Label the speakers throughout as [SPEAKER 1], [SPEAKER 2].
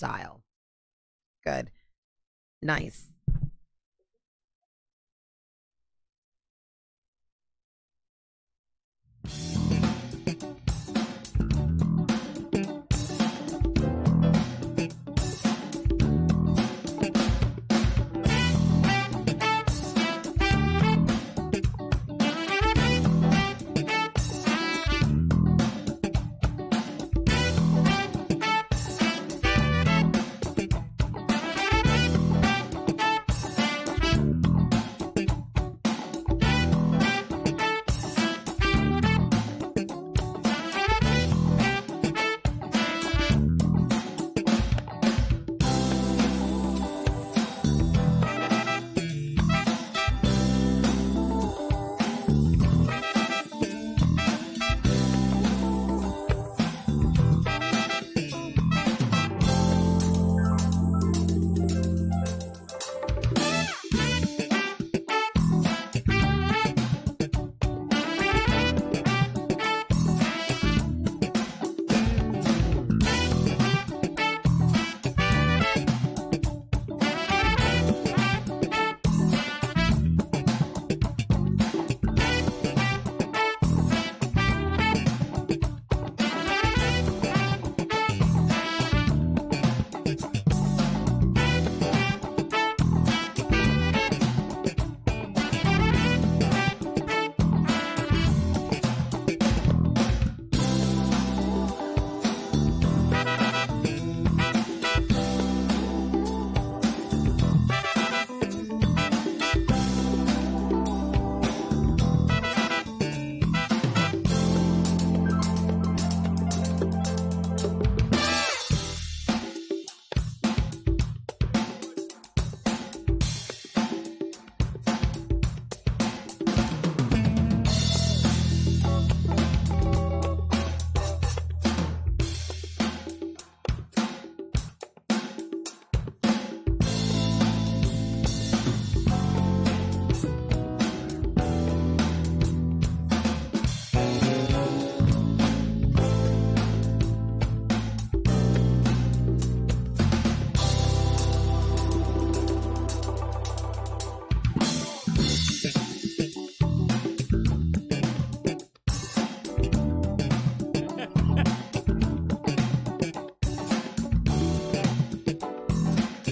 [SPEAKER 1] dial. Good. Nice.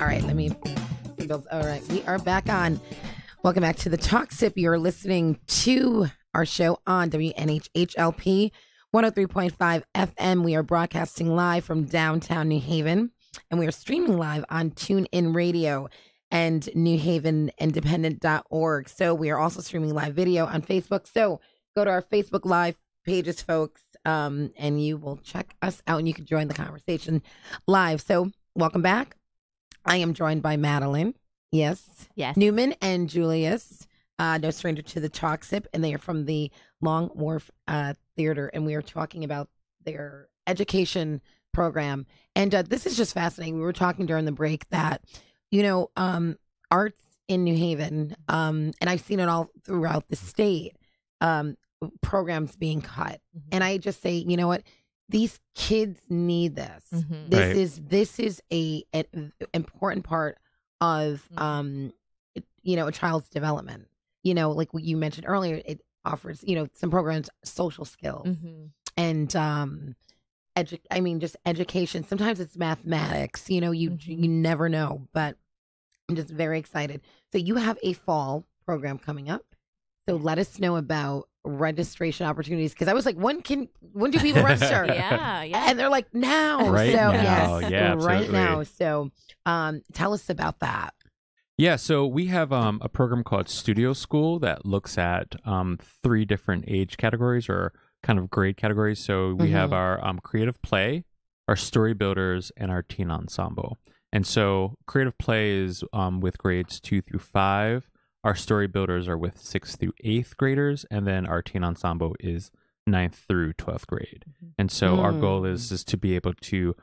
[SPEAKER 1] All right, let me build. All right, we are back on. Welcome back to the Talk Sip. You're listening to our show on WNHHLP 103.5 FM. We are broadcasting live from downtown New Haven, and we are streaming live on TuneIn Radio and newhavenindependent.org. So we are also streaming live video on Facebook. So go to our Facebook Live pages, folks, and you will check us out, and you can join the conversation live. So welcome back. I am joined by Madelyn, yes, Newman and Julius, no stranger to the Talk Sip, and they are from the Long Wharf Theater, and we are talking about their education program. And this is just fascinating. We were talking during the break that, you know, arts in New Haven, and I've seen it all throughout the state, programs being cut. Mm-hmm. And I just say, you know what? These kids need this. Mm-hmm. This is an important part of you know, a child's development. You know, like what you mentioned earlier, it offers, you know, some programs, social skills, and just education. Sometimes it's mathematics. You know, you never know. But I'm just very excited. So you have a fall program coming up. So let us know about registration opportunities, because I was like, when do people register?
[SPEAKER 2] yeah
[SPEAKER 1] And they're like, now.
[SPEAKER 3] Right
[SPEAKER 1] so
[SPEAKER 3] now.
[SPEAKER 1] yes,
[SPEAKER 3] Yeah,
[SPEAKER 1] right now. So tell us about that.
[SPEAKER 3] Yeah, so we have a program called Studio School that looks at 3 different age categories, or kind of grade categories. So we have our creative play, our story builders, and our teen ensemble. And so creative play is with grades 2 through 5. Our story builders are with 6th through 8th graders, and then our teen ensemble is 9th through 12th grade. And so our goal is to be able to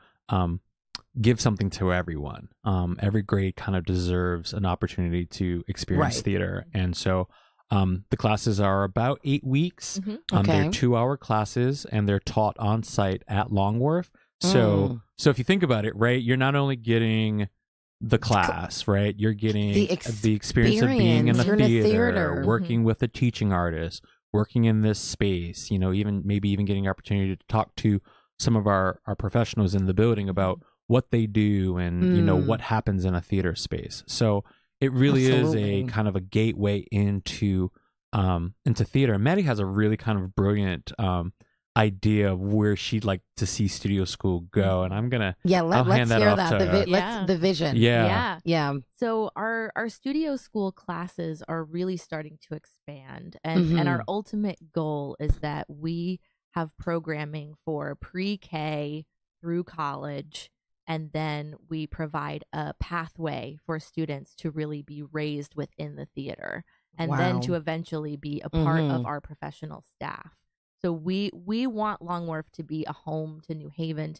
[SPEAKER 3] give something to everyone. Every grade kind of deserves an opportunity to experience theater. And so the classes are about 8 weeks. They're 2-hour classes, and they're taught on site at Long Wharf. So So if you think about it, right, you're not only getting the class, right? You're getting the experience of being in the theater, working with a teaching artist, working in this space, you know, maybe even getting an opportunity to talk to some of our professionals in the building about what they do and, you know, what happens in a theater space. So it really is a kind of a gateway into theater. And Maddie has a really kind of brilliant idea of where she'd like to see Studio School go, and I'm gonna let's hear that.
[SPEAKER 1] The vision.
[SPEAKER 2] Yeah. So our Studio School classes are really starting to expand, and our ultimate goal is that we have programming for pre-K through college, and then we provide a pathway for students to really be raised within the theater, and then to eventually be a part of our professional staff. So we want Long Wharf to be a home to New Haven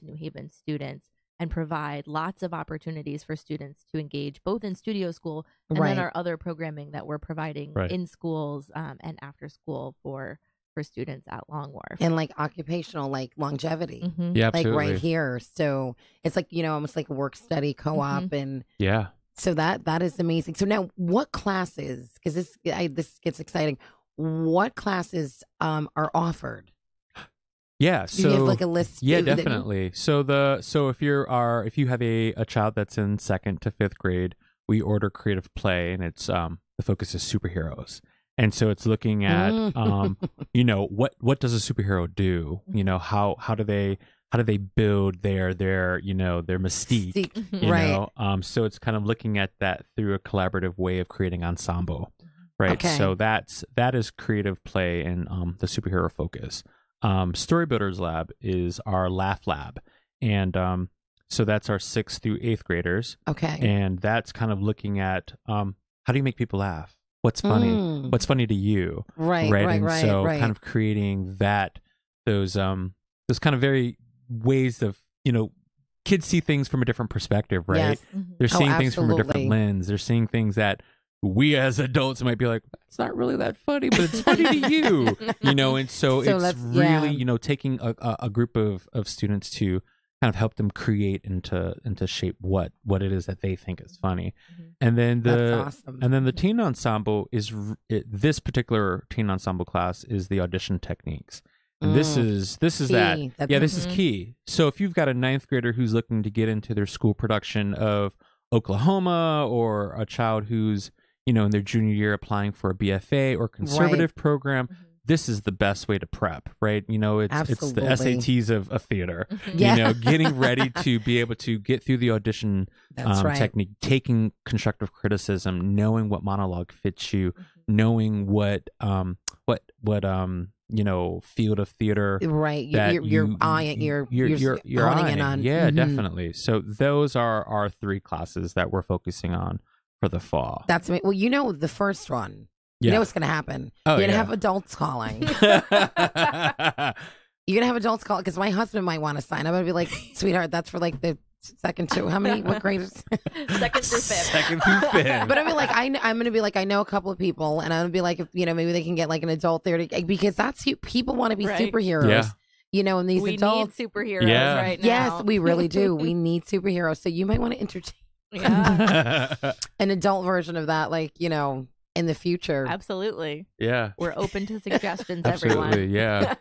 [SPEAKER 2] students, and provide lots of opportunities for students to engage both in Studio School and then our other programming that we're providing in schools and after school for students at Long Wharf.
[SPEAKER 1] And like occupational, like longevity.
[SPEAKER 3] Yeah,
[SPEAKER 1] like
[SPEAKER 3] absolutely.
[SPEAKER 1] right here. So it's like, you know, almost like work study co-op and so that is amazing. So now what classes, because this gets exciting. What classes are offered?
[SPEAKER 3] Yeah, so
[SPEAKER 1] you have like a list.
[SPEAKER 3] Yeah, definitely. So if you have a child that's in 2nd to 5th grade, we order creative play, and it's the focus is superheroes. And so it's looking at you know, what does a superhero do? You know, how do they build their you know, their mystique, you know? So it's kind of looking at that through a collaborative way of creating ensemble. Right. Okay. So that is creative play and the superhero focus. Story Builders Lab is our laugh lab. And so that's our 6th through 8th graders.
[SPEAKER 1] Okay.
[SPEAKER 3] And that's kind of looking at how do you make people laugh? What's funny? What's funny to you?
[SPEAKER 1] Right.
[SPEAKER 3] And so kind of creating those kind of very ways of, you know, kids see things from a different perspective, right?
[SPEAKER 1] Yes.
[SPEAKER 3] They're seeing things from a different lens. They're seeing things that we as adults might be like, it's not really that funny, but it's funny to you, you know? And so it's really, you know, taking a group of students to kind of help them create and to shape what it is that they think is funny. And then the teen ensemble this particular teen ensemble class is the audition techniques. And this is key. This is key. So if you've got a 9th grader who's looking to get into their school production of Oklahoma, or a child who's, you know, in their junior year applying for a BFA or conservative program, this is the best way to prep, right? You know, it's the SATs of theater, you know, getting ready to be able to get through the audition technique, taking constructive criticism, knowing what monologue fits you, knowing what you know, field of theater
[SPEAKER 1] you're eyeing in on.
[SPEAKER 3] Yeah, definitely. So those are our 3 classes that we're focusing on for the fall.
[SPEAKER 1] That's me. Well, you know, the first one, you know what's going to happen. You're going to have adults calling. You're going to have adults calling because my husband might want to sign. I'm going to be like, sweetheart, that's for like the 2nd to how many? What graders?
[SPEAKER 2] 2nd through 5th.
[SPEAKER 3] 2nd through 5th.
[SPEAKER 1] But I'm like, I'm going to be like, I know a couple of people, and I'm going to be like, if, you know, maybe they can get like an adult there because that's people want to be superheroes.
[SPEAKER 3] Yeah.
[SPEAKER 1] You know, and these adults
[SPEAKER 2] need superheroes right now.
[SPEAKER 1] Yes, we really do. We need superheroes. So you might want to entertain an adult version of that, like, you know, in the future.
[SPEAKER 2] Absolutely.
[SPEAKER 3] Yeah.
[SPEAKER 2] We're open to suggestions,
[SPEAKER 3] Absolutely,
[SPEAKER 2] everyone.
[SPEAKER 3] Yeah.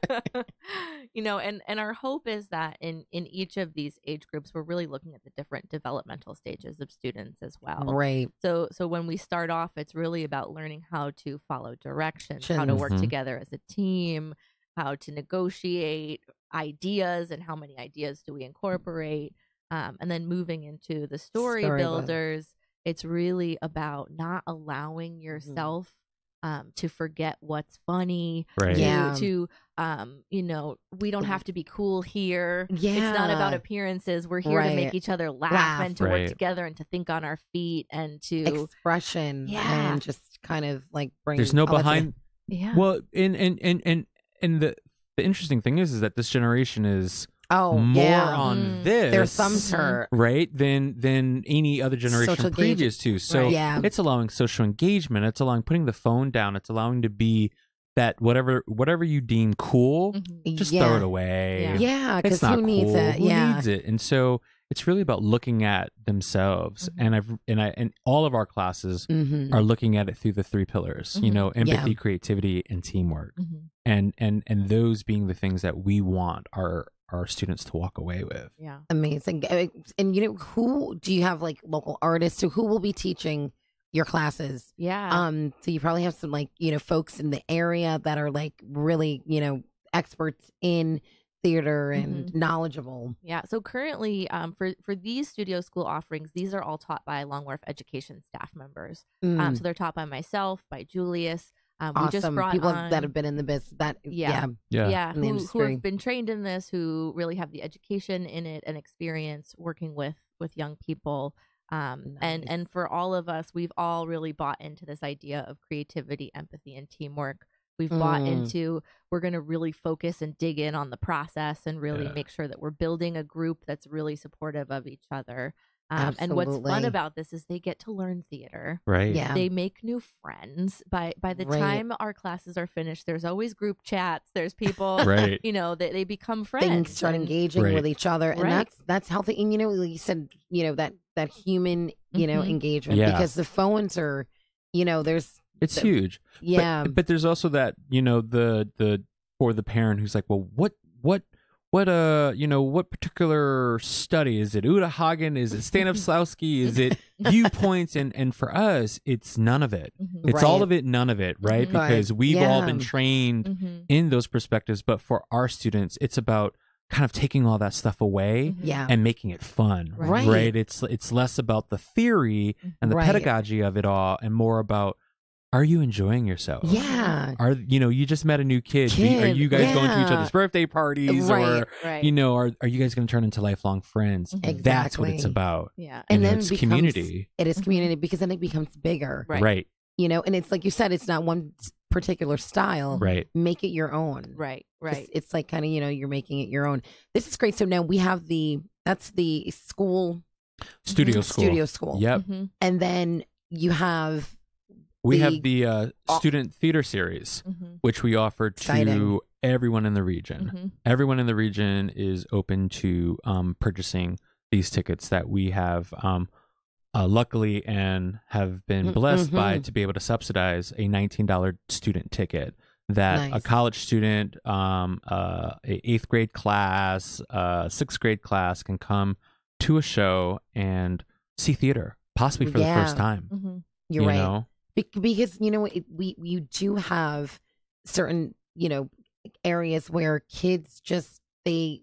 [SPEAKER 2] You know, and our hope is that in each of these age groups, we're really looking at the different developmental stages of students as well.
[SPEAKER 1] Right.
[SPEAKER 2] So when we start off, it's really about learning how to follow directions, how to work together as a team, how to negotiate ideas, and how many ideas do we incorporate. And then moving into the story builders, it's really about not allowing yourself to forget what's funny.
[SPEAKER 3] Right.
[SPEAKER 2] To you know, we don't have to be cool here.
[SPEAKER 1] Yeah.
[SPEAKER 2] It's not about appearances. We're here to make each other laugh and to work together and to think on our feet and to
[SPEAKER 1] expression and just kind of like bring.
[SPEAKER 3] There's no behind. Well, and the interesting thing is that this generation is more on this.
[SPEAKER 1] There's some
[SPEAKER 3] right than any other generation previous to. So it's allowing social engagement. It's allowing putting the phone down. It's allowing to be that whatever you deem cool, just throw it away.
[SPEAKER 1] Yeah, because
[SPEAKER 3] it's not
[SPEAKER 1] who needs
[SPEAKER 3] cool.
[SPEAKER 1] it?
[SPEAKER 3] Who needs it? And so it's really about looking at themselves. And all of our classes are looking at it through the 3 pillars, you know, empathy, creativity, and teamwork. And those being the things that we want our students to walk away with.
[SPEAKER 2] Yeah.
[SPEAKER 1] Amazing. And you know, who do you have, like, local artists? So who will be teaching your classes?
[SPEAKER 2] Yeah.
[SPEAKER 1] So you probably have some, like, you know, folks in the area that are, like, really, you know, experts in theater and knowledgeable.
[SPEAKER 2] Yeah. So currently, for these studio school offerings, these are all taught by Long Wharf Education staff members. So they're taught by myself, by Julius.
[SPEAKER 1] Awesome.
[SPEAKER 2] We just brought
[SPEAKER 1] people
[SPEAKER 2] on,
[SPEAKER 1] that have been in the business.
[SPEAKER 2] who have been trained in this, who really have the education in it and experience working with young people. And for all of us, we've all really bought into this idea of creativity, empathy, and teamwork. We've bought into, we're going to really focus and dig in on the process and really make sure that we're building a group that's really supportive of each other. And what's fun about this is they get to learn theater.
[SPEAKER 3] Right.
[SPEAKER 1] Yeah.
[SPEAKER 2] They make new friends. By the time our classes are finished, there's always group chats. There's people, you know, they become friends.
[SPEAKER 1] Things start engaging with each other. And that's healthy. And, you know, like you said, you know, that human, you know, engagement. Because the phones are, you know,
[SPEAKER 3] it's huge.
[SPEAKER 1] Yeah.
[SPEAKER 3] But there's also that, you know, the for the parent who's like, well, what you know, what particular study is it? Uta Hagen? Is it Stanislavski? Is it viewpoints? And for us, it's none of it. It's all of it, none of it, right? Because we've all been trained in those perspectives. But for our students, it's about kind of taking all that stuff away and making it fun, right? It's less about the theory and the pedagogy of it all, and more about, are you enjoying yourself?
[SPEAKER 1] Yeah.
[SPEAKER 3] You know, you just met a new kid. Are you guys going to each other's birthday parties? Or, you know, are you guys going to turn into lifelong friends?
[SPEAKER 1] Exactly.
[SPEAKER 3] That's what it's about.
[SPEAKER 2] Yeah.
[SPEAKER 1] And then
[SPEAKER 3] it's community.
[SPEAKER 1] It is community, because then it becomes bigger.
[SPEAKER 3] Right.
[SPEAKER 1] You know, and it's like you said, it's not one particular style.
[SPEAKER 3] Right.
[SPEAKER 1] Make it your own.
[SPEAKER 2] Right.
[SPEAKER 1] It's like kind of, you know, you're making it your own. This is great. So now we have that's the school.
[SPEAKER 3] Studio school. Yep.
[SPEAKER 1] And then you have.
[SPEAKER 3] We have the student theater series, which we offer to everyone in the region. Everyone in the region is open to purchasing these tickets that we have luckily and have been blessed by to be able to subsidize a $19 student ticket that a college student, a 8th grade class, 6th grade class can come to a show and see theater, possibly for the first time.
[SPEAKER 1] You're right.
[SPEAKER 3] Know?
[SPEAKER 1] Because, you know, you do have certain, you know, areas where kids just they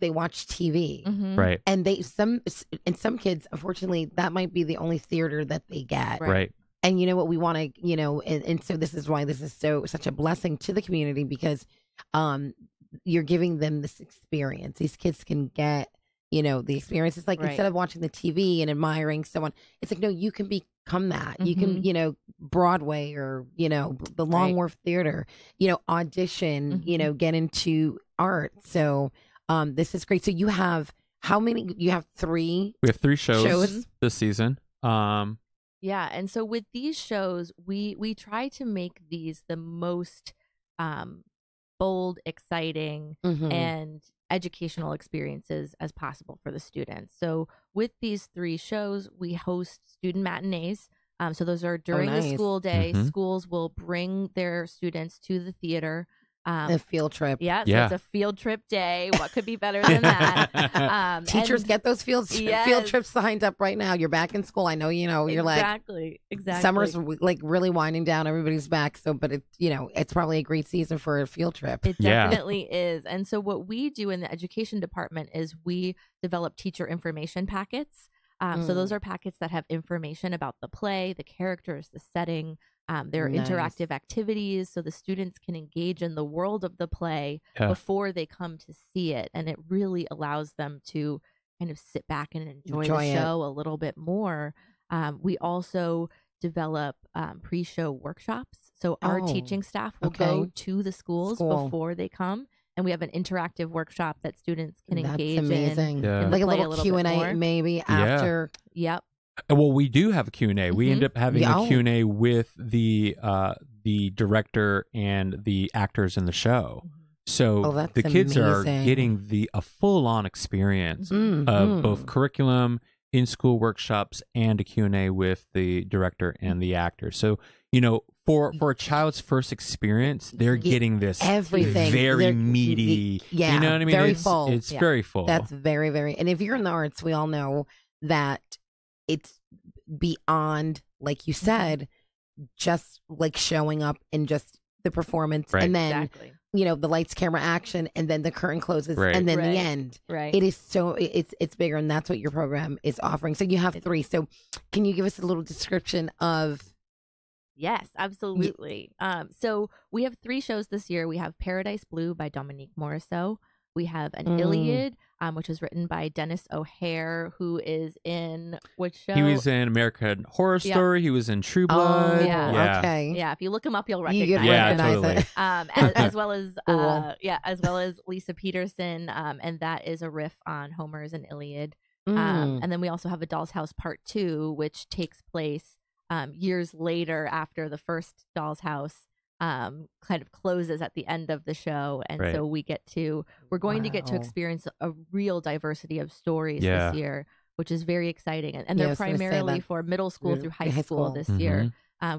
[SPEAKER 1] watch TV,
[SPEAKER 3] right?
[SPEAKER 1] And some kids, unfortunately, that might be the only theater that they get,
[SPEAKER 3] right?
[SPEAKER 1] And you know what, we want to, you know, and so this is why this is such a blessing to the community, because you're giving them this experience. These kids can get, you know, the experience. It's like instead of watching the TV and admiring someone, it's like, no, you can become that. You can, you know, Broadway or, you know, the Long Wharf Theater, you know, audition, you know, get into art. So this is great. So you have how many? You have 3?
[SPEAKER 3] We have 3 shows this season.
[SPEAKER 2] Yeah, and so with these shows, we try to make these the most bold, exciting, and educational experiences as possible for the students. So with these 3 shows, we host student matinees. So those are during the school day. Schools will bring their students to the theater.
[SPEAKER 1] A field trip.
[SPEAKER 2] Yeah, so it's a field trip day. What could be better than that?
[SPEAKER 1] Teachers, get those field trips signed up right now. You're back in school. I know, you know, you're
[SPEAKER 2] exactly.
[SPEAKER 1] Summer's like really winding down. Everybody's back. So, but it's, you know, it's probably a great season for a field trip.
[SPEAKER 2] It definitely is. And so what we do in the education department is we develop teacher information packets. So those are packets that have information about the play, the characters, the setting. There are interactive activities, so the students can engage in the world of the play before they come to see it. And it really allows them to kind of sit back and enjoy the show a little bit more. We also develop pre-show workshops. So our teaching staff will go to the schools before they come. And we have an interactive workshop that students can engage in.
[SPEAKER 1] Like a little Q&A maybe after.
[SPEAKER 2] Yep.
[SPEAKER 3] Well, we do have a Q&A. We end up having a Q&A with the the director and the actors in the show. So
[SPEAKER 1] that's
[SPEAKER 3] the kids are
[SPEAKER 1] amazing.
[SPEAKER 3] getting a full-on experience of both curriculum, in-school workshops, and a Q&A with the director and the actors. So, you know, for a child's first experience, they're getting this
[SPEAKER 1] everything.
[SPEAKER 3] very meaty.
[SPEAKER 1] Yeah,
[SPEAKER 3] you know what I mean?
[SPEAKER 1] very full.
[SPEAKER 3] It's very full.
[SPEAKER 1] That's very, very. And if you're in the arts, we all know that it's beyond, like you said, just like showing up and just the performance, and then you know, the lights, camera, action, and then the curtain closes, and then the end.
[SPEAKER 2] Right.
[SPEAKER 1] It is so it's bigger, and that's what your program is offering. So you have 3. So can you give us a little description of?
[SPEAKER 2] Yes, absolutely. So we have 3 shows this year. We have Paradise Blue by Dominique Morisseau. We have an Iliad, which was written by Dennis O'Hare, who is in which show?
[SPEAKER 3] He was in American Horror Story. He was in True Blood.
[SPEAKER 1] Okay.
[SPEAKER 2] Yeah, if you look him up, you'll recognize him.
[SPEAKER 3] Yeah, totally.
[SPEAKER 2] As well as
[SPEAKER 1] Cool.
[SPEAKER 2] as well as Lisa Peterson, and that is a riff on Homer's and Iliad. And then we also have A Doll's House Part 2, which takes place years later after the first Doll's House kind of closes at the end of the show, and so we're going to get to experience a real diversity of stories this year, which is very exciting, and they're primarily for middle school through high school this year.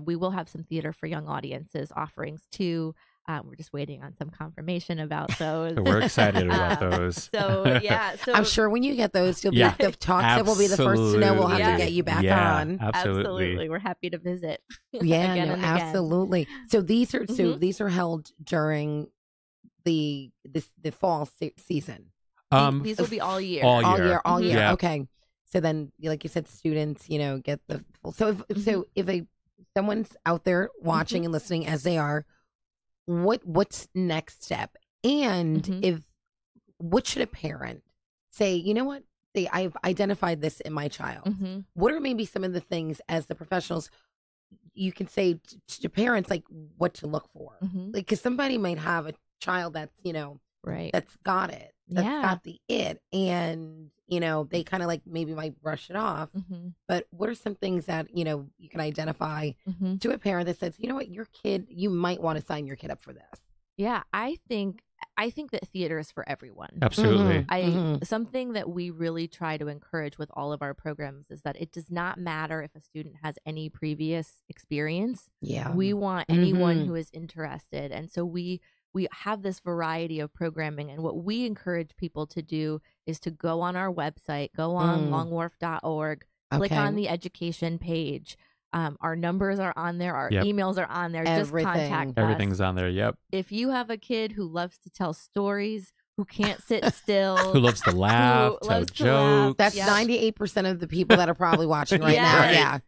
[SPEAKER 2] We will have some theater for young audiences offerings too. We're just waiting on some confirmation about those.
[SPEAKER 3] So we're excited about those.
[SPEAKER 2] So
[SPEAKER 1] I'm sure when you get those, you'll be the talks that will be the first to know. We'll have to get you back on.
[SPEAKER 2] Absolutely. We're happy to visit.
[SPEAKER 1] Absolutely. So these are these are held during the fall season.
[SPEAKER 2] These will be all year.
[SPEAKER 1] All year. Yeah. Okay. So then, like you said, students, you know, get the full. So if someone's out there watching and listening as they are, what's next step? And what should a parent say? You know what? I've identified this in my child. What are maybe some of the things as the professionals you can say to parents, like what to look for? Like, because somebody might have a child that's, you know, that's got it, that's got the it, and you know, they kind of like maybe might brush it off. But what are some things that, you know, you can identify to a parent that says, you know what, your kid, you might want to sign your kid up for this?
[SPEAKER 2] Yeah, I think that theater is for everyone.
[SPEAKER 3] Absolutely.
[SPEAKER 2] Something that we really try to encourage with all of our programs is that it does not matter if a student has any previous experience. We want anyone who is interested, and so we have this variety of programming, and what we encourage people to do is to go on our website, go on longwharf.org, click on the education page. Our numbers are on there. Our emails are on there. Just contact us.
[SPEAKER 3] Everything's on there. Yep.
[SPEAKER 2] If you have a kid who loves to tell stories, who can't sit still,
[SPEAKER 3] who loves to laugh, tell jokes.
[SPEAKER 1] That's 98% of the people that are probably watching right now. Yeah.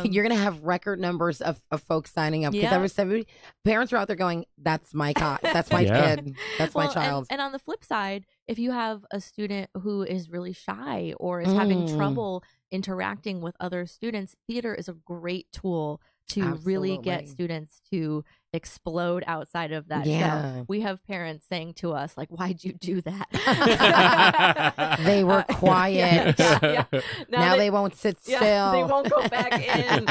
[SPEAKER 1] You're gonna have record numbers of folks signing up, because parents are out there going, "That's my that's my kid, that's my child."
[SPEAKER 2] And on the flip side, if you have a student who is really shy or is having trouble interacting with other students, theater is a great tool to really get students to explode outside of that show. We have parents saying to us, like, "Why'd you do that?"
[SPEAKER 1] They were quiet. Now they won't sit still.
[SPEAKER 2] They won't go back in.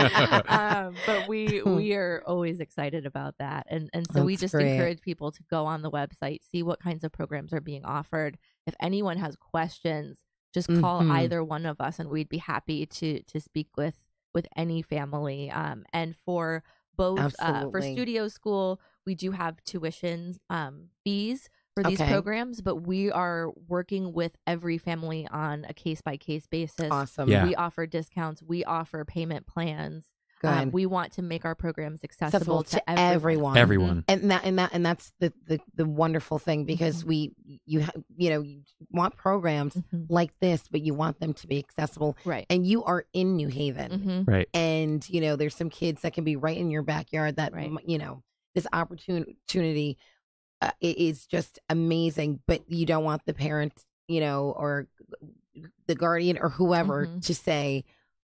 [SPEAKER 2] But we are always excited about that, and so we just encourage people to go on the website, see what kinds of programs are being offered. If anyone has questions, just call either one of us, and we'd be happy to speak with any family. And for both for studio school, we do have tuition fees for these programs, but we are working with every family on a case-by-case basis.
[SPEAKER 1] Awesome.
[SPEAKER 2] We offer discounts. We offer payment plans. We want to make our programs accessible to everyone.
[SPEAKER 1] And that's the wonderful thing, because you want programs like this, but you want them to be accessible.
[SPEAKER 2] Right.
[SPEAKER 1] And you are in New Haven.
[SPEAKER 3] Right.
[SPEAKER 1] And you know, there's some kids that can be right in your backyard that you know, this opportunity is just amazing, but you don't want the parent, you know, or the guardian or whoever to say,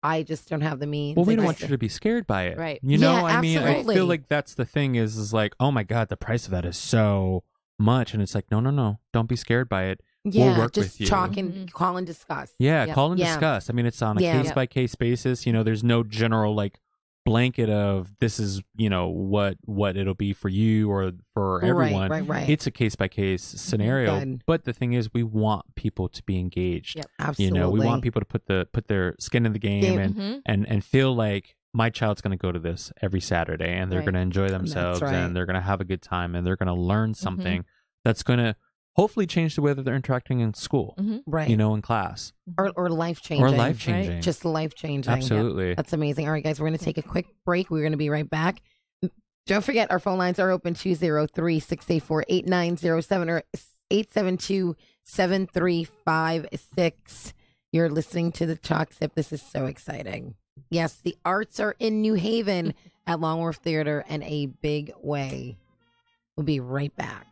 [SPEAKER 1] I just don't have the means.
[SPEAKER 3] Well, we don't want you to be scared by it.
[SPEAKER 2] Right.
[SPEAKER 3] You know,
[SPEAKER 1] I
[SPEAKER 3] mean, I feel like that's the thing is like, oh my God, the price of that is so much. And it's like, no. Don't be scared by it.
[SPEAKER 1] Yeah,
[SPEAKER 3] we'll work
[SPEAKER 1] just
[SPEAKER 3] with you.
[SPEAKER 1] talk and call and discuss.
[SPEAKER 3] Yeah, call and discuss. I mean, it's on a case-by-case basis. You know, there's no general like blanket of this is, what it'll be for you or for everyone.
[SPEAKER 1] Right.
[SPEAKER 3] It's a case by case scenario.
[SPEAKER 1] Good.
[SPEAKER 3] But the thing is, we want people to be engaged.
[SPEAKER 2] Yep.
[SPEAKER 1] Absolutely.
[SPEAKER 3] We want people to put their skin in the game and feel like my child's going to go to this every Saturday and they're going to enjoy themselves and they're going to have a good time and they're going to learn something that's going to hopefully change the way that they're interacting in school,
[SPEAKER 1] right?
[SPEAKER 3] In class,
[SPEAKER 1] or life changing,
[SPEAKER 3] right?
[SPEAKER 1] Just life changing.
[SPEAKER 3] Absolutely,
[SPEAKER 1] that's amazing. All right, guys, we're going to take a quick break. We're going to be right back. Don't forget, our phone lines are open 203-684-8907 or 872-7356. You're listening to the Talk Sip. This is so exciting. Yes, the arts are in New Haven at Long Wharf Theater in a big way. We'll be right back.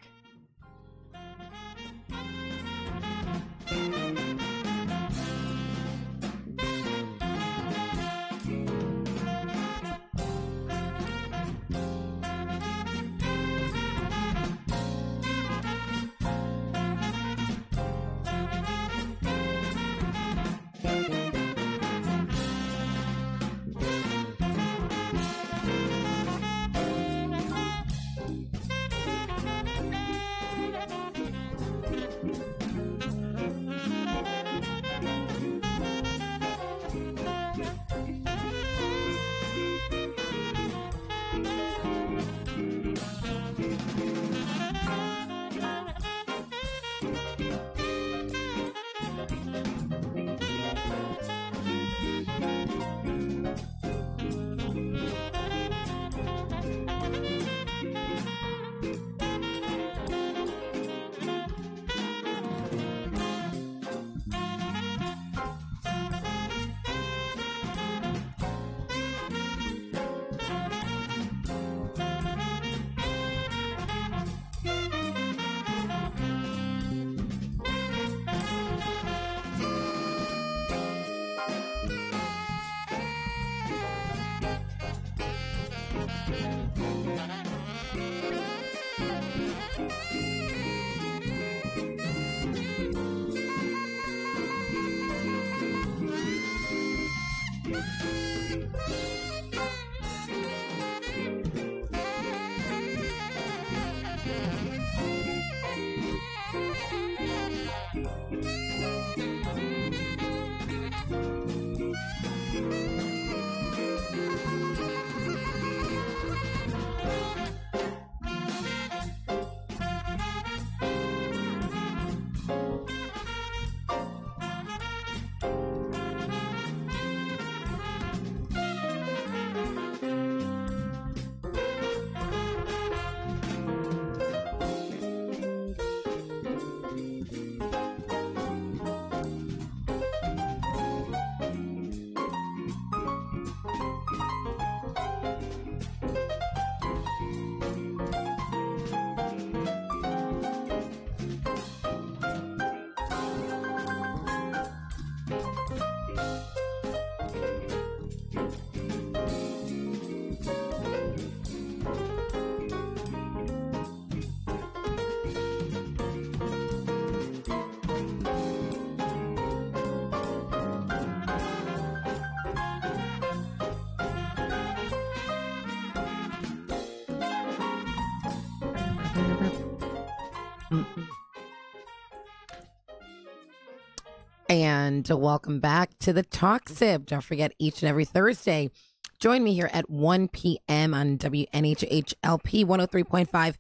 [SPEAKER 1] And welcome back to the Talk Sip. Don't forget, each and every Thursday, join me here at 1 p.m. on WNHHLP 103.5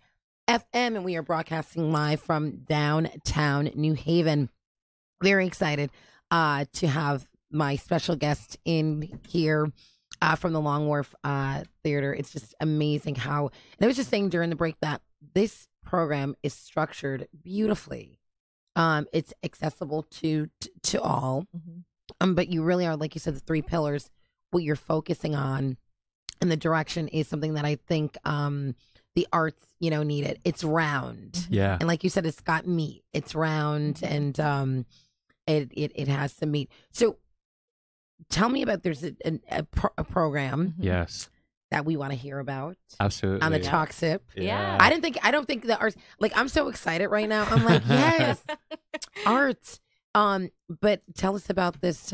[SPEAKER 1] FM. And we are broadcasting live from downtown New Haven. Very excited to have my special guest in here from the Long Wharf Theater. It's just amazing how, and I was just saying during the break that this program is structured beautifully. It's accessible to all, but you really are, like you said, the three pillars, what you're focusing on, and the direction is something that I think the arts, need it. It's round,
[SPEAKER 3] yeah,
[SPEAKER 1] and like you said, it's got meat. It's round, and it has some meat. So, tell me about there's a program,
[SPEAKER 3] yes,
[SPEAKER 1] that we want to hear about.
[SPEAKER 3] Absolutely.
[SPEAKER 1] On the Talk Sip.
[SPEAKER 2] Yeah.
[SPEAKER 1] I don't think the arts, like, I'm so excited right now. I'm like, yes, arts. But tell us about this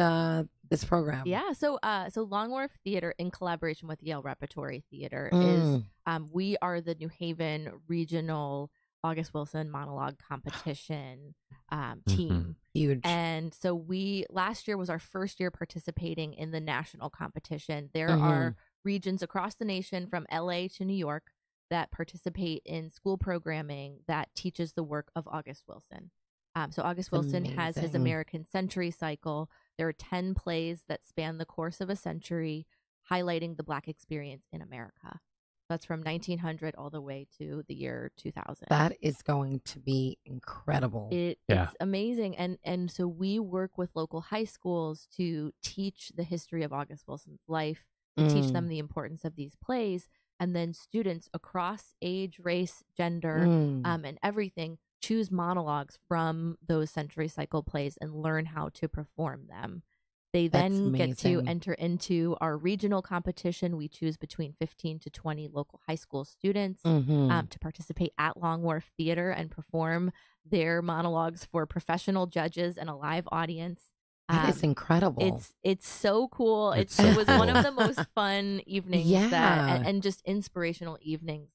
[SPEAKER 1] this program?
[SPEAKER 2] Yeah, so Long Wharf Theater, in collaboration with Yale Repertory Theater,
[SPEAKER 1] Mm.
[SPEAKER 2] is we are the New Haven regional August Wilson monologue competition team.
[SPEAKER 1] Huge.
[SPEAKER 2] And so last year was our first year participating in the national competition. There
[SPEAKER 1] Mm-hmm.
[SPEAKER 2] are regions across the nation from LA to New York that participate in school programming that teaches the work of August Wilson. So August Wilson has his
[SPEAKER 1] amazing.
[SPEAKER 2] American Century Cycle. There are 10 plays that span the course of a century, highlighting the Black experience in America. That's from 1900 all the way to the year 2000.
[SPEAKER 1] That is going to be incredible.
[SPEAKER 2] It's amazing. And so we work with local high schools to teach the history of August Wilson's life, to teach them the importance of these plays, and then students across age, race, gender, and everything choose monologues from those Century Cycle plays and learn how to perform them. They then get to enter into our regional competition. We choose between 15 to 20 local high school students to participate at Long Wharf Theater and perform their monologues for professional judges and a live audience.
[SPEAKER 1] That is incredible.
[SPEAKER 2] It's so cool. It was one of the most fun evenings and just inspirational evenings,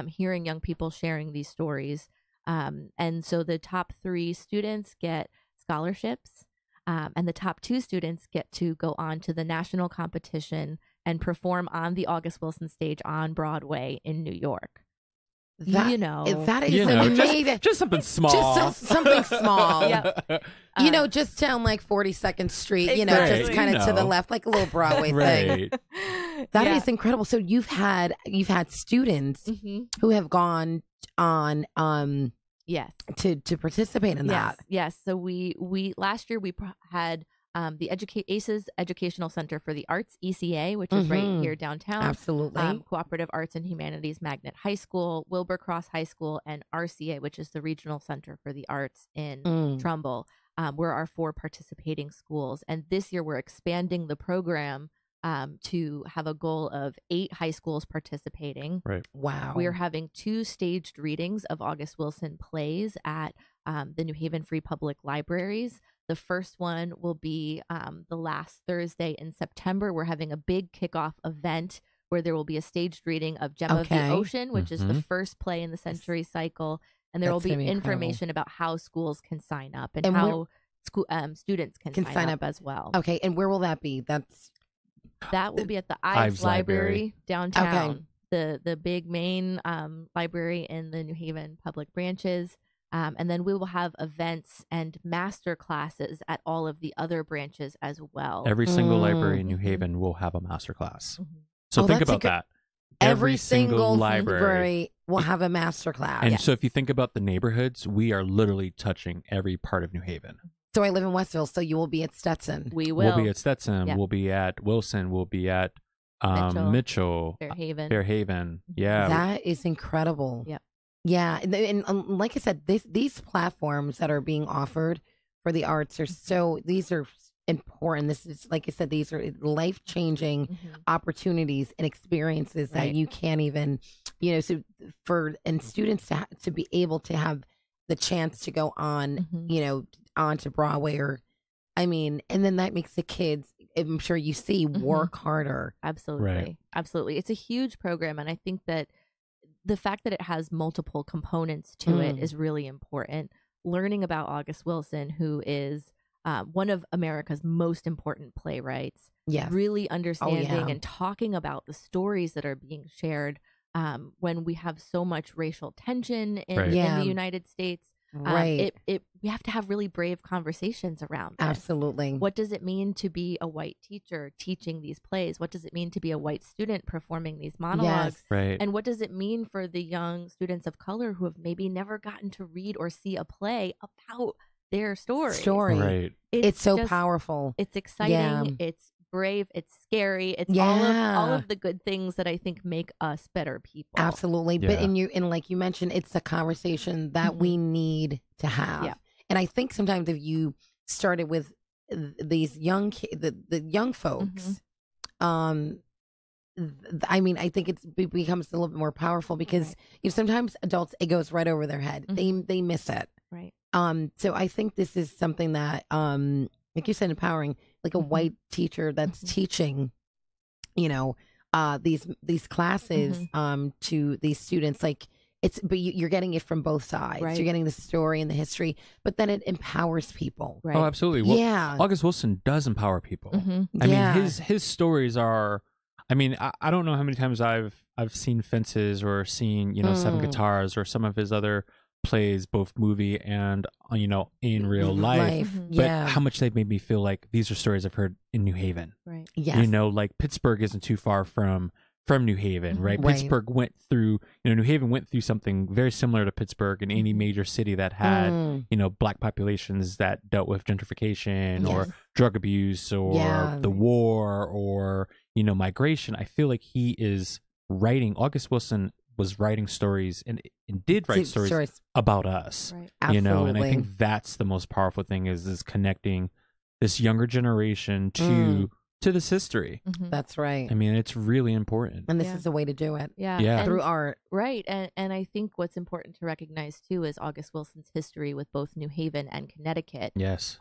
[SPEAKER 2] hearing young people sharing these stories. And so the top 3 students get scholarships. And the top 2 students get to go on to the national competition and perform on the August Wilson stage on Broadway in New York.
[SPEAKER 1] That is amazing.
[SPEAKER 3] Just something small.
[SPEAKER 1] Just something small.
[SPEAKER 2] Yep.
[SPEAKER 1] Just down like 42nd Street,
[SPEAKER 2] Exactly.
[SPEAKER 1] just kind of to the left, like a little Broadway thing. That is incredible. So you've had students who have gone on
[SPEAKER 2] yes
[SPEAKER 1] to participate in that.
[SPEAKER 2] Yes. So we last year we had the ACES Educational Center for the Arts, ECA, which is right here downtown.
[SPEAKER 1] Absolutely.
[SPEAKER 2] Cooperative Arts and Humanities Magnet High School, Wilbur Cross High School, and RCA, which is the Regional Center for the Arts in Trumbull, were our 4 participating schools. And this year we're expanding the program to have a goal of 8 high schools participating.
[SPEAKER 3] Right.
[SPEAKER 1] Wow.
[SPEAKER 2] We are having 2 staged readings of August Wilson plays at the New Haven Free Public Libraries. The first one will be the last Thursday in September. We're having a big kickoff event where there will be a staged reading of Gem of the Ocean, which is the first play in the Century Cycle. And there will be information about how schools can sign up and how students can sign up as well.
[SPEAKER 1] Okay. And where will that be?
[SPEAKER 2] That will be at the Ives Library downtown, the big main library in the New Haven public branches. And then we will have events and master classes at all of the other branches as well.
[SPEAKER 3] Every single library in New Haven will have a master class. So think about that.
[SPEAKER 1] Every single library will have a master class.
[SPEAKER 3] And so if you think about the neighborhoods, we are literally touching every part of New Haven.
[SPEAKER 1] So I live in Westville, so you will be at Stetson.
[SPEAKER 2] We will.
[SPEAKER 3] We'll be at Stetson. Yep. We'll be at Wilson. We'll be at Mitchell. Fairhaven. Yeah.
[SPEAKER 1] That is incredible.
[SPEAKER 2] Yep.
[SPEAKER 1] Yeah. And like I said, these platforms that are being offered for the arts these are important. This is, like I said, these are life-changing opportunities and experiences that you can't even, students to be able to have the chance to go on, onto Broadway and then that makes the kids, I'm sure you see, work harder.
[SPEAKER 2] Absolutely.
[SPEAKER 3] Right.
[SPEAKER 2] Absolutely. It's a huge program. And I think that the fact that it has multiple components to it is really important. Learning about August Wilson, who is one of America's most important playwrights, really understanding and talking about the stories that are being shared when we have so much racial tension in the United States. We have to have really brave conversations around this.
[SPEAKER 1] Absolutely.
[SPEAKER 2] What does it mean to be a white teacher teaching these plays? What does it mean to be a white student performing these monologues?
[SPEAKER 1] Yes.
[SPEAKER 3] Right.
[SPEAKER 2] And what does it mean for the young students of color who have maybe never gotten to read or see a play about their story?
[SPEAKER 3] Right.
[SPEAKER 1] It's so powerful.
[SPEAKER 2] It's exciting. It's brave. It's scary. It's all of the good things that I think make us better people.
[SPEAKER 1] Absolutely.
[SPEAKER 3] Yeah.
[SPEAKER 1] But and like you mentioned, it's a conversation that we need to have. Yeah. And I think sometimes if you started with these young the young folks, I think it becomes a little bit more powerful because sometimes adults, it goes right over their head. They miss it.
[SPEAKER 2] Right.
[SPEAKER 1] So I think this is something that like you said, empowering like a white teacher that's teaching, you know, these classes to these students. Like but you're getting it from both sides.
[SPEAKER 2] Right.
[SPEAKER 1] You're getting the story and the history, but then it empowers people.
[SPEAKER 2] Right.
[SPEAKER 3] Oh, absolutely. Well,
[SPEAKER 1] Yeah.
[SPEAKER 3] August Wilson does empower people. I
[SPEAKER 1] Yeah.
[SPEAKER 3] mean, his stories are. I mean, I don't know how many times I've seen Fences or seen, you know, Seven Guitars or some of his other plays, both movie and, you know, in real life. But how much they've made me feel like these are stories I've heard in New Haven.
[SPEAKER 2] Right.
[SPEAKER 1] Yes.
[SPEAKER 3] You know, like Pittsburgh isn't too far from New Haven, right?
[SPEAKER 1] Right.
[SPEAKER 3] Pittsburgh went through, you know, New Haven went through something very similar to Pittsburgh in any major city that had, you know, black populations that dealt with gentrification or drug abuse or the war or, you know, migration. I feel like he is writing, August Wilson was writing stories and did write stories about us,
[SPEAKER 2] Right.
[SPEAKER 3] you know, and I think that's the most powerful thing is connecting this younger generation to this history.
[SPEAKER 1] That's right.
[SPEAKER 3] I mean, it's really important.
[SPEAKER 1] And this is the way to do it.
[SPEAKER 2] Yeah.
[SPEAKER 3] Yeah.
[SPEAKER 1] Through art.
[SPEAKER 2] Right. And I think what's important to recognize too is August Wilson's history with both New Haven and Connecticut.
[SPEAKER 3] Yes.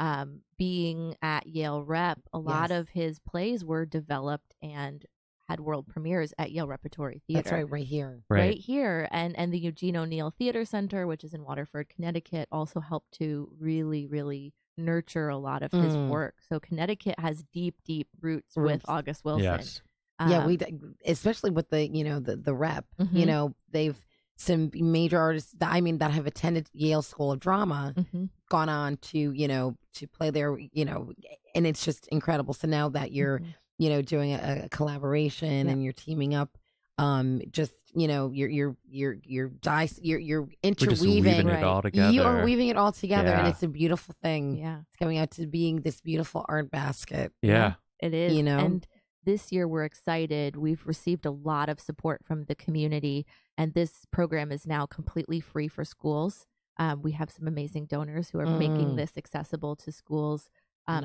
[SPEAKER 2] Being at Yale Rep, a lot of his plays were developed and had world premieres at Yale Repertory Theater.
[SPEAKER 1] That's right here.
[SPEAKER 2] Right here. And the Eugene O'Neill Theater Center, which is in Waterford, Connecticut, also helped to really, really nurture a lot of his work. So Connecticut has deep, deep roots with August Wilson.
[SPEAKER 3] Yes.
[SPEAKER 1] Yeah, especially with the, you know, the rep, you know, they've some major artists that have attended Yale School of Drama, gone on to, you know, to play there, you know, and it's just incredible. So now that you're, you know, doing a collaboration and you're teaming up, just, you know, you're interweaving
[SPEAKER 3] it all together.
[SPEAKER 1] You are weaving it all together, and
[SPEAKER 3] Yeah.
[SPEAKER 1] it's a beautiful thing.
[SPEAKER 2] Yeah.
[SPEAKER 1] It's coming out to being this beautiful art basket.
[SPEAKER 3] Yeah.
[SPEAKER 2] It is.
[SPEAKER 1] You know?
[SPEAKER 2] And this year we're excited. We've received a lot of support from the community, and this program is now completely free for schools. We have some amazing donors who are making this accessible to schools.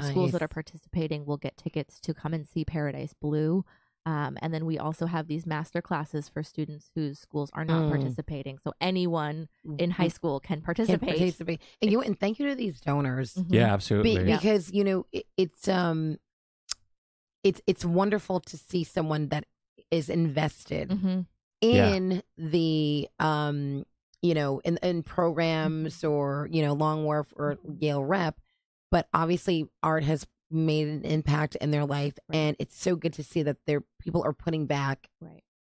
[SPEAKER 2] Schools that are participating will get tickets to come and see Paradise Blue. And then we also have these master classes for students whose schools are not participating. So anyone in high school can participate.
[SPEAKER 1] And thank you to these donors.
[SPEAKER 3] Yeah, absolutely.
[SPEAKER 1] Because, you know, it's wonderful to see someone that is invested in the you know, in programs or, you know, Long Wharf or Yale Rep, but obviously art has made an impact in their life, and it's so good to see that people are putting back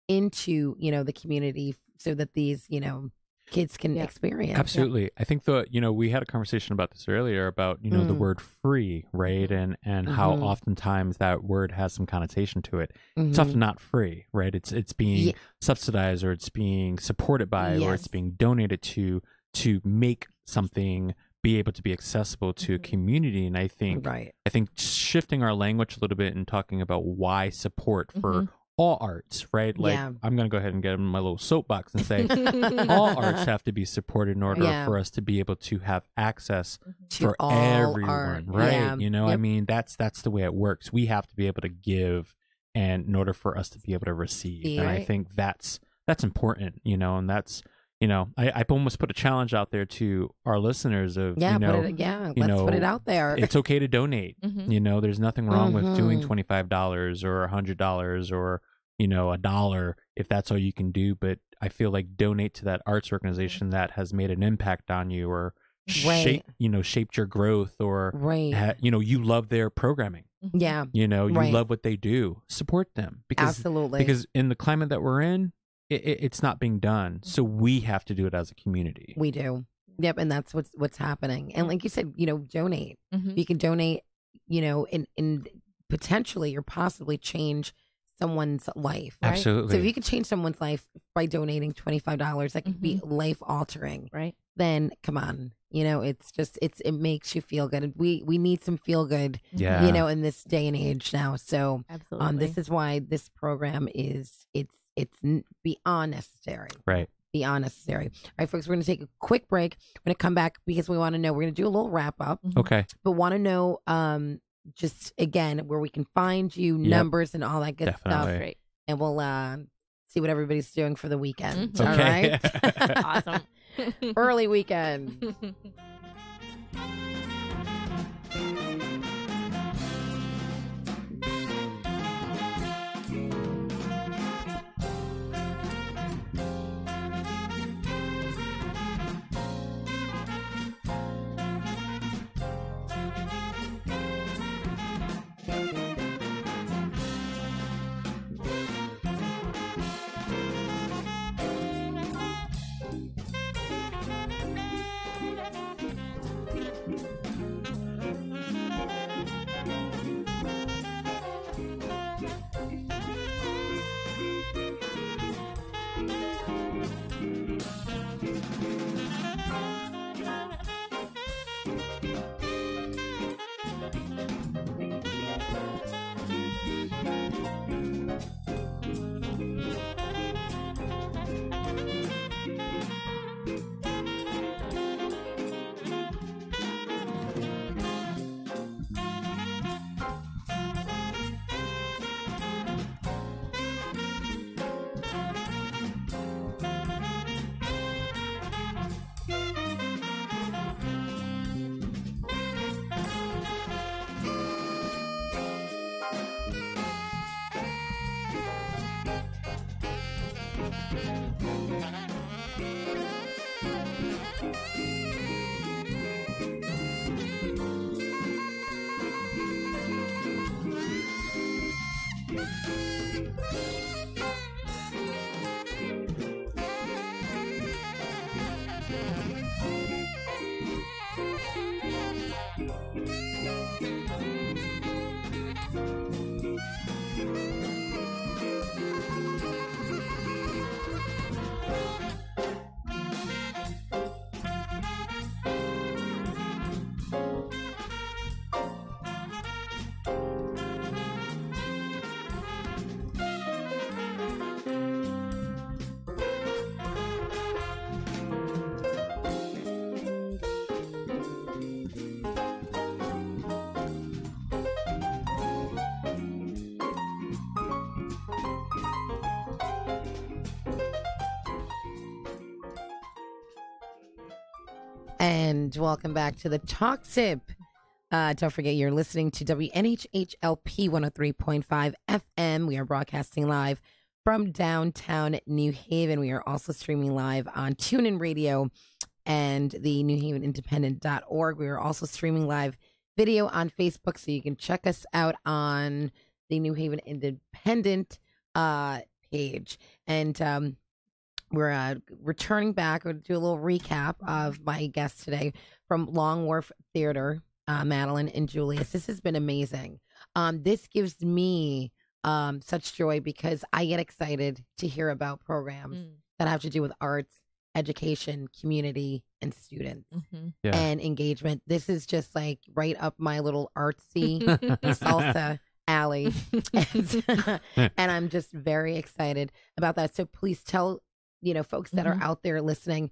[SPEAKER 1] into, you know, the community so that these, you know, kids can experience.
[SPEAKER 3] Absolutely. I think you know, we had a conversation about this earlier about, you know, the word free, right? And how oftentimes that word has some connotation to it. It's often not free, right? It's being subsidized, or it's being supported by, or it's being donated to make something be able to be accessible to a community. And I think shifting our language a little bit and talking about why support for all arts, right? Like, I'm going to go ahead and get in my little soapbox and say all arts have to be supported in order for us to be able to have access
[SPEAKER 1] to
[SPEAKER 3] for
[SPEAKER 1] all
[SPEAKER 3] everyone,
[SPEAKER 1] art.
[SPEAKER 3] right? You know, I mean, that's the way it works. We have to be able to give, and in order for us to be able to receive. And I think that's important, you know, and that's, you know, I almost put a challenge out there to our listeners of, you know,
[SPEAKER 1] let's put it out there.
[SPEAKER 3] It's okay to donate. You know, there's nothing wrong with doing $25 or $100 or, you know, $1 if that's all you can do. But I feel like donate to that arts organization that has made an impact on you, or shaped your growth, or you know, you love their programming.
[SPEAKER 1] Yeah,
[SPEAKER 3] you know, you love what they do. Support them, because in the climate that we're in, it's not being done. So we have to do it as a community.
[SPEAKER 1] We do. Yep. And that's what's happening. And like you said, you know, donate. You can donate, you know, and potentially or possibly change someone's life.
[SPEAKER 3] Right? Absolutely.
[SPEAKER 1] So if you can change someone's life by donating $25, that could be life altering.
[SPEAKER 2] Right.
[SPEAKER 1] Then come on. You know, it makes you feel good. We need some feel good, you know, in this day and age now. So this is why this program it's beyond necessary.
[SPEAKER 3] Right.
[SPEAKER 1] Beyond necessary. All right, folks, we're going to take a quick break. We're going to come back because we want to know, we're going to do a little wrap up.
[SPEAKER 3] Okay.
[SPEAKER 1] But want to know, just again, where we can find you, numbers and all that good stuff.
[SPEAKER 2] Right.
[SPEAKER 1] And we'll see what everybody's doing for the weekend.
[SPEAKER 3] Okay.
[SPEAKER 1] All right.
[SPEAKER 2] Awesome.
[SPEAKER 1] Early weekend. And welcome back to the Talk Tip. Don't forget, you're listening to WNHHLP 103.5 FM. We are broadcasting live from downtown New Haven. We are also streaming live on TuneIn Radio and the NewHavenIndependent.org. We are also streaming live video on Facebook, so you can check us out on the New Haven Independent page. And we're returning back. We're going to do a little recap of my guests today from Long Wharf Theater, Madelyn and Julius. This has been amazing. This gives me such joy because I get excited to hear about programs that have to do with arts, education, community, and students and engagement. This is just like right up my little artsy salsa alley. And I'm just very excited about that. So please tell folks that are out there listening,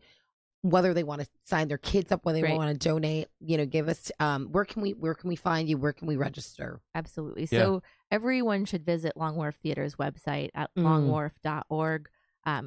[SPEAKER 1] whether they want to sign their kids up, whether they want to donate, give us, where can we find you? Where can we register?
[SPEAKER 2] Absolutely. Yeah. So everyone should visit Long Wharf Theater's website at longwharf.org.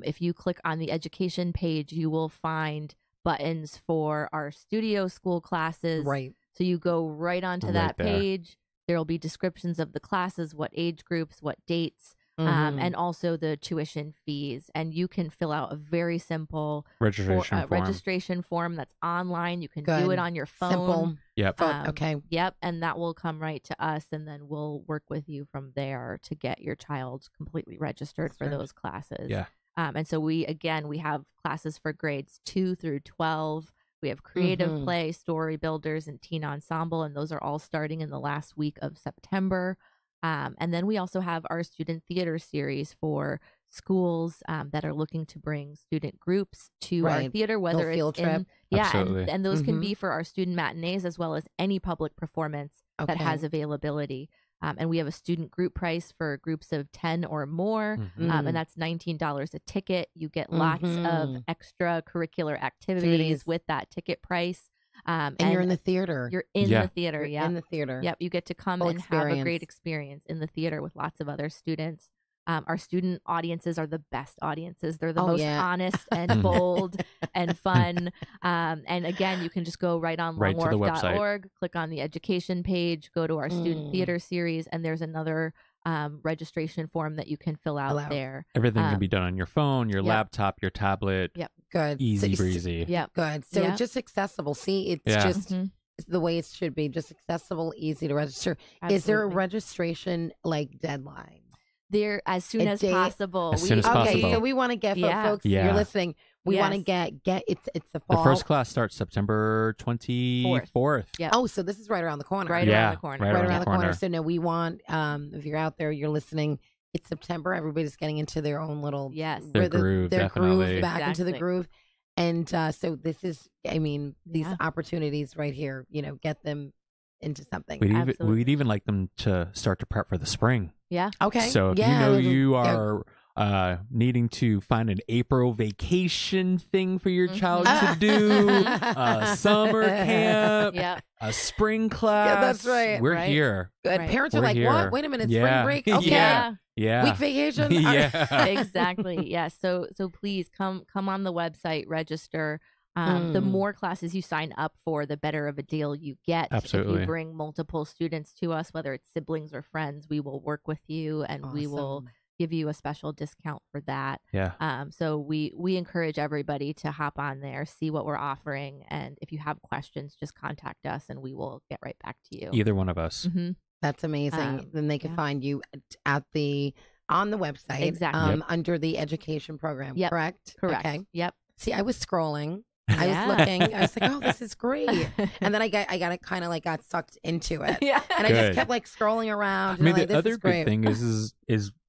[SPEAKER 2] If you click on the education page, you will find buttons for our studio school classes.
[SPEAKER 1] Right.
[SPEAKER 2] So you go right onto that page. There will be descriptions of the classes, what age groups, what dates, and also the tuition fees. And you can fill out a very simple registration form that's online. You can do it on your phone.
[SPEAKER 1] Simple.
[SPEAKER 3] Yep.
[SPEAKER 1] Okay.
[SPEAKER 2] Yep. And that will come right to us, and then we'll work with you from there to get your child completely registered for those classes.
[SPEAKER 3] Yeah.
[SPEAKER 2] And so we have classes for grades 2 through 12. We have creative play, story builders, and teen ensemble, and those are all starting in the last week of September. And then we also have our student theater series for schools that are looking to bring student groups to our theater, whether it's
[SPEAKER 1] field trip.
[SPEAKER 2] And those can be for our student matinees as well as any public performance that has availability. And we have a student group price for groups of 10 or more, and that's $19 a ticket. You get lots of extracurricular activities with that ticket price.
[SPEAKER 1] And you're in the theater.
[SPEAKER 2] You're in the theater.
[SPEAKER 1] You're in the theater.
[SPEAKER 2] Yep. You get to come and have a great experience in the theater with lots of other students. Our student audiences are the best audiences. They're the most honest and bold and fun. And again, you can just go right on longwharf.org, click on the education page, go to our student theater series, and there's another registration form that you can fill out there.
[SPEAKER 3] Everything can be done on your phone, your laptop, your tablet.
[SPEAKER 2] Yep.
[SPEAKER 1] Good.
[SPEAKER 3] Easy breezy.
[SPEAKER 2] Yep.
[SPEAKER 1] Good. So it's just accessible. See, it's just it's the way it should be. Just accessible, easy to register.
[SPEAKER 2] Absolutely.
[SPEAKER 1] Is there a registration deadline?
[SPEAKER 2] There as soon as possible.
[SPEAKER 3] As soon as possible.
[SPEAKER 1] Okay, so we want to get folks. You're listening. We want to get it's the fall.
[SPEAKER 3] The first class starts September 24th.
[SPEAKER 2] Yeah.
[SPEAKER 1] Oh, so this is right around the corner.
[SPEAKER 2] Right around the corner.
[SPEAKER 1] Right around the corner. So no, we want if you're out there, you're listening. It's September. Everybody's getting into their own little
[SPEAKER 3] their groove, definitely.
[SPEAKER 1] Back into the groove. And so this is, these opportunities right here. Get them into something.
[SPEAKER 3] We'd even like them to start to prep for the spring.
[SPEAKER 2] Yeah.
[SPEAKER 1] Okay.
[SPEAKER 3] So if you are needing to find an April vacation thing for your child to do, a summer camp, a spring class.
[SPEAKER 1] Yeah, that's right.
[SPEAKER 3] We're here.
[SPEAKER 1] Good.
[SPEAKER 2] Right.
[SPEAKER 1] Parents are
[SPEAKER 3] We're
[SPEAKER 1] like,
[SPEAKER 3] here.
[SPEAKER 1] What? Wait a minute. Spring break? Okay.
[SPEAKER 3] Yeah.
[SPEAKER 1] Week vacation?
[SPEAKER 3] Yeah.
[SPEAKER 2] Exactly. Yeah. So please come on the website, register. The more classes you sign up for, the better of a deal you get.
[SPEAKER 3] Absolutely.
[SPEAKER 2] If you bring multiple students to us, whether it's siblings or friends, we will work with you and we will give you a special discount for that.
[SPEAKER 3] Yeah.
[SPEAKER 2] So we encourage everybody to hop on there, see what we're offering, and if you have questions, just contact us and we will get right back to you.
[SPEAKER 3] Either one of us.
[SPEAKER 2] Mm-hmm.
[SPEAKER 1] That's amazing. Then they can find you on the website,
[SPEAKER 2] exactly,
[SPEAKER 1] under the education program.
[SPEAKER 2] Yep.
[SPEAKER 1] Correct.
[SPEAKER 2] Okay. Yep.
[SPEAKER 1] See, I was scrolling. I was looking. I was like, "Oh, this is great," and then I got it kind of like got sucked into it.
[SPEAKER 2] Yeah,
[SPEAKER 1] and I just kept like scrolling around.
[SPEAKER 3] I mean,
[SPEAKER 1] like,
[SPEAKER 3] the other good thing is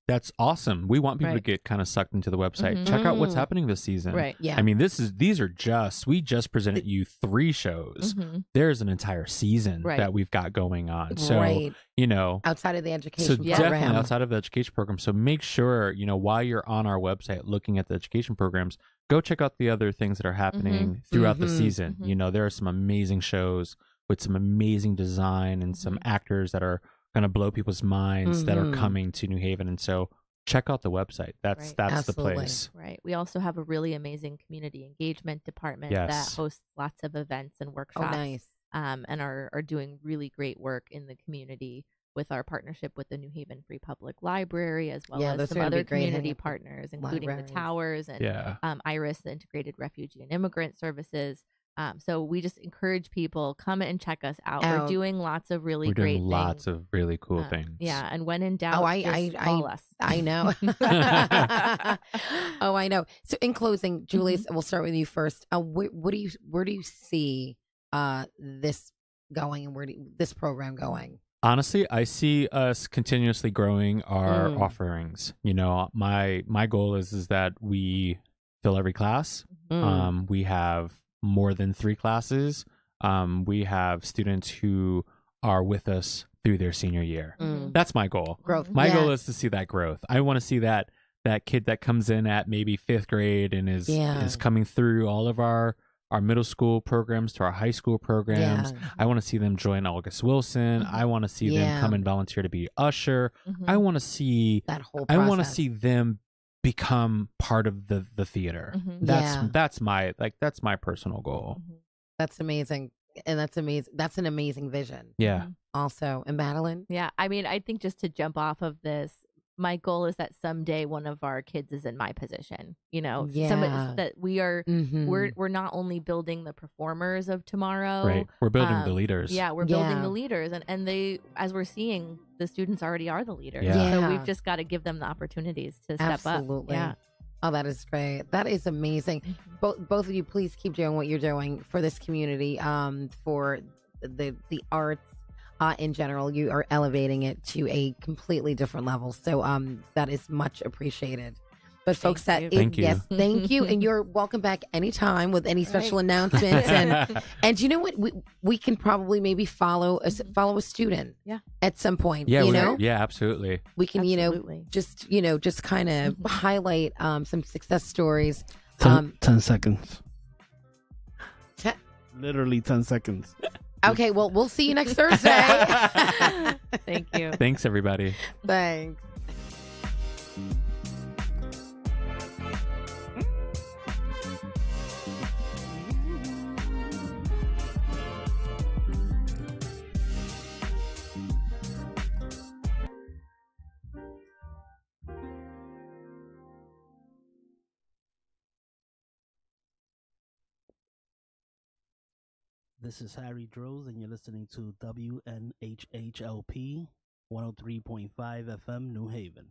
[SPEAKER 3] that's awesome. We want people to get kind of sucked into the website. Check out what's happening this season.
[SPEAKER 2] Right.
[SPEAKER 1] Yeah.
[SPEAKER 3] I mean, we just presented you 3 shows. There's an entire season that we've got going on. So, you know,
[SPEAKER 1] outside of the education program.
[SPEAKER 3] Definitely outside of the education program. So make sure, you know, while you're on our website looking at the education programs, go check out the other things that are happening throughout the season. You know, there are some amazing shows with some amazing design and some actors that are going to blow people's minds that are coming to New Haven. And so check out the website. That's the place.
[SPEAKER 2] Right. We also have a really amazing community engagement department that hosts lots of events and workshops.
[SPEAKER 1] Oh, nice.
[SPEAKER 2] And are doing really great work in the community with our partnership with the New Haven Free Public Library, as well as some other community partners, including the Towers and IRIS, the Integrated Refugee and Immigrant Services. So we just encourage people, come and check us out. We're doing lots of really great things.
[SPEAKER 3] Lots of really cool things.
[SPEAKER 2] Yeah, and when in doubt, call us.
[SPEAKER 1] I know. Oh, I know. So in closing, Julius, we'll start with you first. Where do you see this going, and this program going?
[SPEAKER 3] Honestly, I see us continuously growing our offerings. You know, my goal is that we fill every class. We have more than 3 classes. We have students who are with us through their senior year. That's my goal.
[SPEAKER 1] Growth.
[SPEAKER 3] My goal is to see that growth. I want to see that kid that comes in at maybe 5th grade and is coming through all of our middle school programs to our high school programs. I want to see them join August Wilson. I want to see them come and volunteer to be usher. I want to see
[SPEAKER 1] that whole process.
[SPEAKER 3] I want to see them become part of the theater. That's my personal goal.
[SPEAKER 1] That's amazing. And that's amazing. That's an amazing vision.
[SPEAKER 3] Yeah.
[SPEAKER 1] Also, and Madelyn?
[SPEAKER 2] Yeah. I mean, I think just to jump off of this, my goal is that someday one of our kids is in my position. You know, that we are. We're not only building the performers of tomorrow,
[SPEAKER 3] right? We're building the leaders.
[SPEAKER 2] Yeah, we're building the leaders, and they, as we're seeing, the students already are the leaders.
[SPEAKER 3] Yeah.
[SPEAKER 2] So we've just got to give them the opportunities to step up. Yeah.
[SPEAKER 1] Oh, that is great. That is amazing. Both of you, please keep doing what you're doing for this community, for the arts. In general, you are elevating it to a completely different level. So that is much appreciated. But folks,
[SPEAKER 3] thank you.
[SPEAKER 1] Yes, thank you. And you're welcome back anytime with any special announcements. And you know what? We can probably maybe follow a student at some point.
[SPEAKER 3] Yeah,
[SPEAKER 1] you know?
[SPEAKER 3] Yeah, absolutely.
[SPEAKER 1] We can, just kind of highlight some success stories.
[SPEAKER 4] 10 seconds. Literally 10 seconds.
[SPEAKER 1] Okay, well, we'll see you next Thursday.
[SPEAKER 2] Thank you.
[SPEAKER 3] Thanks, everybody.
[SPEAKER 1] Thanks.
[SPEAKER 4] This is Harry Droz, and you're listening to WNHHLP 103.5 FM, New Haven.